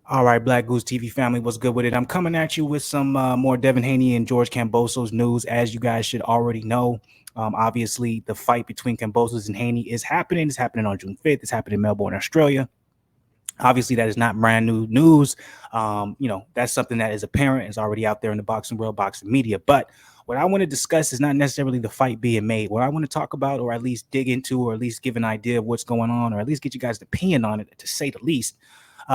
All right, Black Goose TV family, what's good with it? I'm coming at you with some more Devin Haney and George Kambosos news. As you guys should already know, obviously the fight between Kambosos and Haney is happening. It's happening on June 5th. It's happening in Melbourne, Australia. Obviously, that is not brand new news. That's something that is apparent. It's already out there in the boxing world, boxing media. But what I want to discuss is not necessarily the fight being made. What I want to talk about, or at least dig into, or at least give an idea of what's going on, or at least get you guys' opinion on it, to say the least,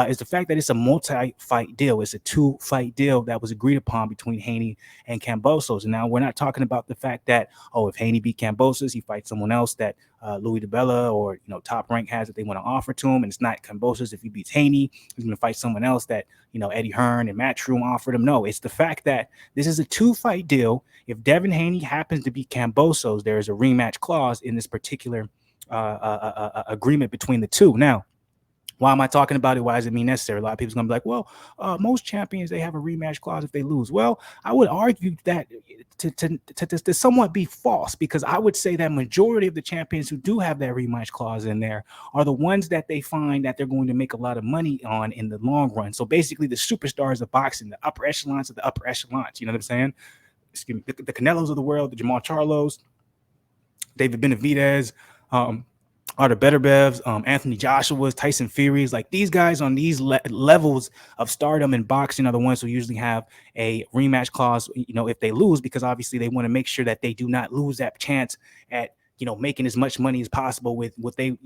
is the fact that it's a multi-fight deal. It's a two-fight deal that was agreed upon between Haney and Kambosos. And now we're not talking about the fact that, if Haney beat Kambosos, he fights someone else that Louis DeBella or Top Rank has that they want to offer to him, and it's not Kambosos. If he beats Haney, he's going to fight someone else that Eddie Hearn and Matchroom offered him. No, it's the fact that this is a two-fight deal. If Devin Haney happens to beat Kambosos, there is a rematch clause in this particular agreement between the two. Now, why am I talking about it? Why does it mean necessary? A lot of people's gonna be like, well, most champions, they have a rematch clause if they lose. Well, I would argue that to somewhat be false, because I would say that majority of the champions who do have that rematch clause in there are the ones that they find that they're going to make a lot of money on in the long run. So basically, the superstars of boxing, the upper echelons of the upper echelons. You know what I'm saying? Excuse me, the Canelos of the world, the Jamal Charlos, David Benavidez, Artur Beterbiev, Anthony Joshua's, Tyson Fury's. Like, these guys on these levels of stardom in boxing are the ones who usually have a rematch clause, if they lose, because obviously they want to make sure that they do not lose that chance at making as much money as possible with what they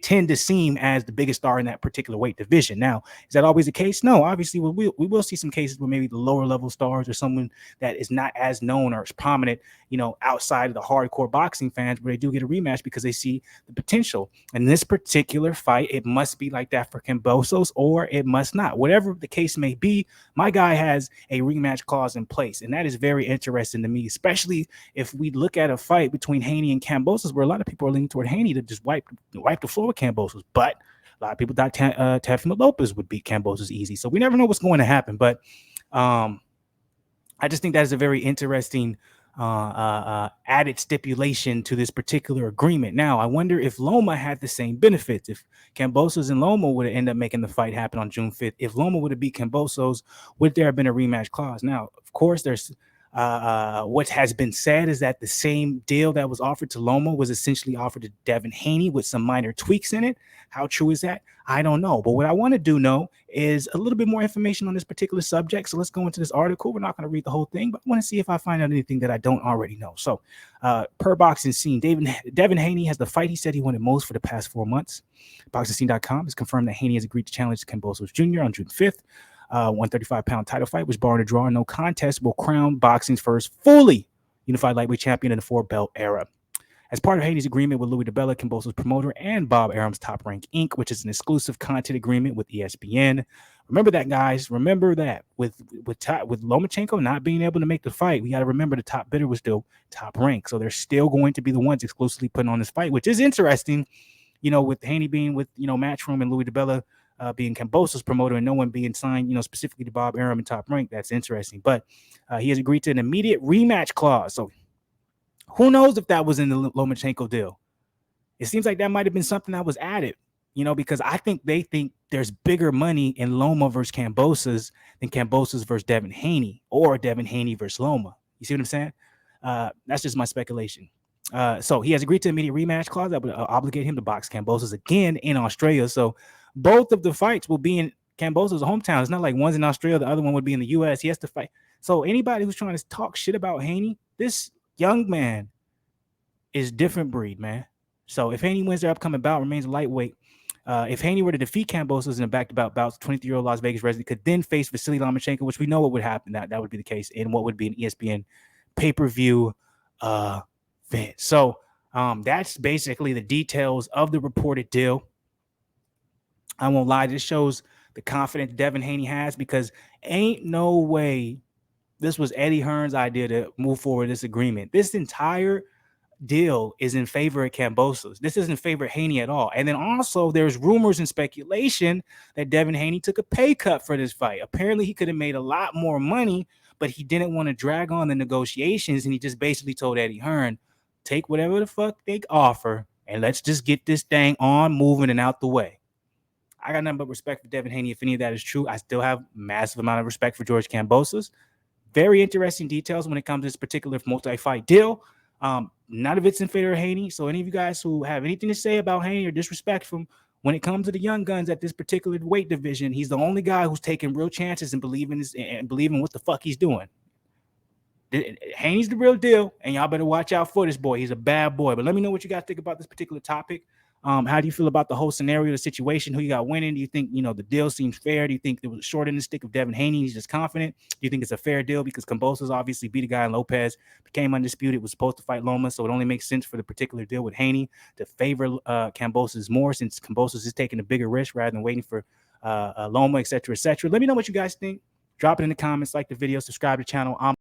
tend to seem as the biggest star in that particular weight division. Now, is that always the case? No, obviously we will see some cases where maybe the lower level stars or someone that is not as known or as prominent, outside of the hardcore boxing fans, where they do get a rematch because they see the potential. In this particular fight, it must be like that for Kambosos, or it must not. Whatever the case may be, my guy has a rematch clause in place, and that is very interesting to me, especially if we look at a fight between Haney and Kambosos, where a lot of people are leaning toward Haney to just wipe the floor with Kambosos, but a lot of people thought Teofimo Lopez would beat Kambosos easy. So we never know what's going to happen, but I just think that is a very interesting added stipulation to this particular agreement. Now, I wonder if Loma had the same benefits. If Kambosos and Loma would have ended up making the fight happen on June 5th, if Loma would have beat Kambosos, would there have been a rematch clause? Now, of course, there's what has been said is that the same deal that was offered to Loma was essentially offered to Devin Haney with some minor tweaks in it. How true is that? I don't know. But what I want to know is a little bit more information on this particular subject. So let's go into this article. We're not going to read the whole thing, but I want to see if I find out anything that I don't already know. So, per Boxing Scene, Devin Haney has the fight he said he wanted most for the past 4 months. BoxingScene.com has confirmed that Haney has agreed to challenge Kambosos Jr. on June 5th. 135-pound title fight, which barred a draw and no contest, will crown boxing's first fully unified lightweight champion in the four-belt era. As part of Haney's agreement with Louis DeBella, Kambosos' promoter, and Bob Arum's Top Rank Inc., which is an exclusive content agreement with ESPN. Remember that, guys. Remember that. With Lomachenko not being able to make the fight, we got to remember the top bidder was still Top Rank. So they're still going to be the ones exclusively putting on this fight, which is interesting, with Haney being with, Matchroom and Louis DeBella being Kambosos' promoter and no one being signed, specifically to Bob Arum and Top Rank. That's interesting. But he has agreed to an immediate rematch clause. So who knows if that was in the Lomachenko deal? It seems like that might have been something that was added, because I think they think there's bigger money in Loma versus Kambosos than Kambosos versus Devin Haney, or Devin Haney versus Loma. You see what I'm saying? That's just my speculation. So he has agreed to an immediate rematch clause that would obligate him to box Kambosos again in Australia. So both of the fights will be in Kambosos' hometown. It's not like one's in Australia, the other one would be in the U.S. He has to fight. So anybody who's trying to talk shit about Haney, this young man is different breed, man. So if Haney wins their upcoming bout, remains a lightweight. If Haney were to defeat Kambosos in a back-to-back bouts, 23-year-old Las Vegas resident could then face Vasily Lomachenko, which we know what would happen. That would be the case in what would be an ESPN pay-per-view event. So that's basically the details of the reported deal. I won't lie, this shows the confidence Devin Haney has, because ain't no way this was Eddie Hearn's idea to move forward this agreement. This entire deal is in favor of Kambosos. This isn't in favor of Haney at all. And then also there's rumors and speculation that Devin Haney took a pay cut for this fight. Apparently he could have made a lot more money, but he didn't want to drag on the negotiations, and he just basically told Eddie Hearn, take whatever the fuck they offer and let's just get this thing on moving and out the way. I got nothing but respect for Devin Haney. If any of that is true, I still have massive amount of respect for George Kambosos. Very interesting details when it comes to this particular multi-fight deal. None of it's in favor of Haney. So any of you guys who have anything to say about Haney or disrespect from when it comes to the young guns at this particular weight division, he's the only guy who's taking real chances and believing what the fuck he's doing. Haney's the real deal, and y'all better watch out for this boy. He's a bad boy. But let me know what you guys think about this particular topic. How do you feel about the whole scenario, the situation? Who you got winning? Do you think the deal seems fair? Do you think there was a short in the stick of Devin Haney? He's just confident. Do you think it's a fair deal because Kambosos obviously beat a guy in Lopez, became undisputed, was supposed to fight Loma, so it only makes sense for the particular deal with Haney to favor Kambosos more since Kambosos is taking a bigger risk rather than waiting for Loma, etc., etc. Let me know what you guys think. Drop it in the comments, like the video, subscribe to the channel.